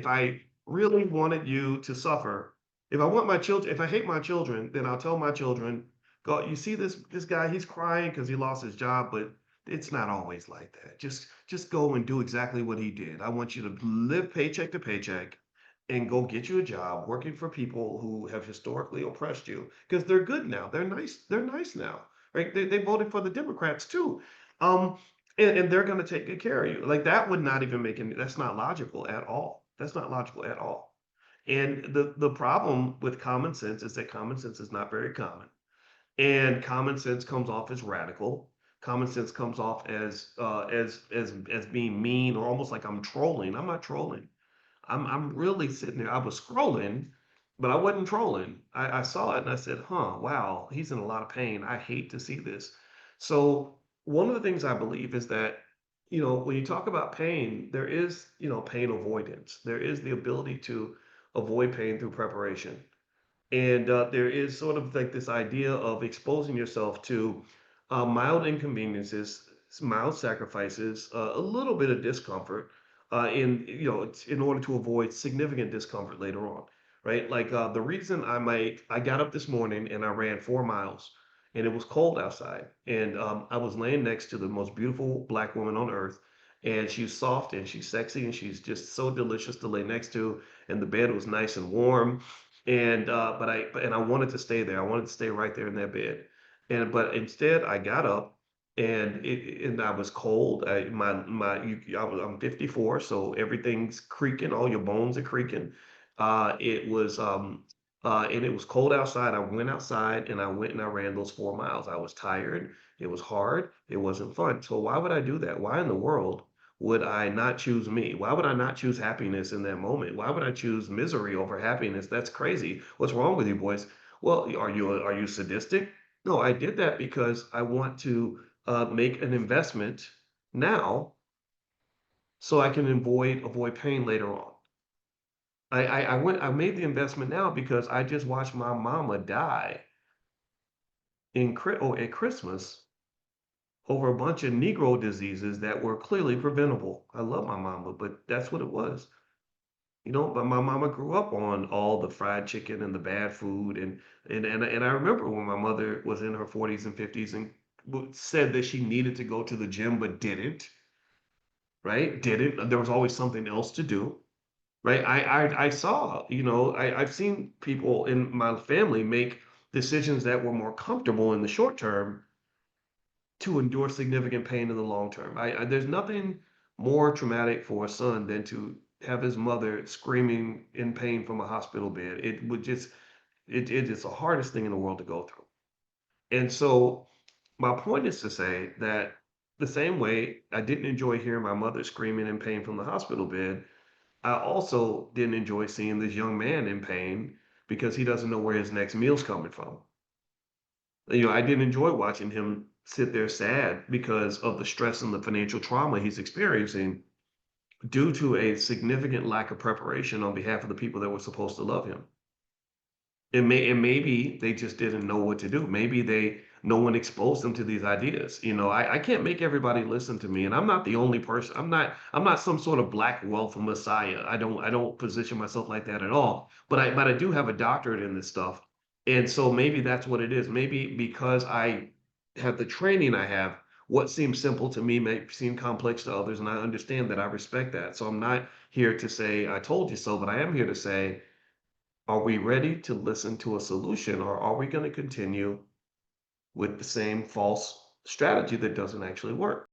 I really wanted you to suffer, if I hate my children, then I'll tell my children, go, you see this guy, he's crying because he lost his job, but it's not always like that. Just go and do exactly what he did. I want you to live paycheck to paycheck and go get you a job working for people who have historically oppressed you because they're good now. They're nice now, right? They voted for the Democrats too. Um, and they're going to take good care of you. Like that would not even make any, that's not logical at all. That's not logical at all. And the problem with common sense is that common sense is not very common. And common sense comes off as radical. Common sense comes off as being mean or almost like I'm trolling. I'm not trolling. I'm really sitting there. I was scrolling, but I wasn't trolling. I saw it and I said, huh, wow, he's in a lot of pain. I hate to see this. So one of the things I believe is that, when you talk about pain, there is, pain avoidance. There is the ability to avoid pain through preparation. And there is sort of like this idea of exposing yourself to mild inconveniences, mild sacrifices, a little bit of discomfort, in order to avoid significant discomfort later on, right? Like the reason I got up this morning and I ran 4 miles, and it was cold outside, and I was laying next to the most beautiful black woman on earth, and she's soft and she's sexy and she's just so delicious to lay next to, and the bed was nice and warm and I wanted to stay there. I wanted to stay right there in that bed. But instead I got up and I was cold. I'm 54, so everything's creaking, all your bones are creaking. It was and it was cold outside. I went outside and I went and I ran those 4 miles. I was tired. It was hard. It wasn't fun. So why would I do that? Why in the world would I not choose me? Why would I not choose happiness in that moment? Why would I choose misery over happiness? That's crazy. What's wrong with you boys? Well, are you sadistic? No, I did that because I want to make an investment now so I can avoid pain later on. I made the investment now because I just watched my mama die at Christmas over a bunch of Negro diseases that were clearly preventable. I love my mama, but that's what it was. But my mama grew up on all the fried chicken and the bad food, and I remember when my mother was in her 40s and 50s and said that she needed to go to the gym but didn't, right? Didn't. There was always something else to do, right? I saw, I've seen people in my family make decisions that were more comfortable in the short term to endure significant pain in the long term. There's nothing more traumatic for a son than to have his mother screaming in pain from a hospital bed. It is the hardest thing in the world to go through. And so my point is to say that the same way I didn't enjoy hearing my mother screaming in pain from the hospital bed, I also didn't enjoy seeing this young man in pain because he doesn't know where his next meal's coming from. I didn't enjoy watching him sit there sad because of the stress and the financial trauma he's experiencing due to a significant lack of preparation on behalf of the people that were supposed to love him. And maybe they just didn't know what to do. Maybe no one exposed them to these ideas. I can't make everybody listen to me, and I'm not the only person. I'm not some sort of black wealth messiah. I don't position myself like that at all. But I do have a doctorate in this stuff. And so maybe that's what it is. Maybe because I have the training I have, what seems simple to me may seem complex to others, and I understand that. I respect that. So I'm not here to say I told you so, but I am here to say, are we ready to listen to a solution, or are we going to continue with the same false strategy that doesn't actually work?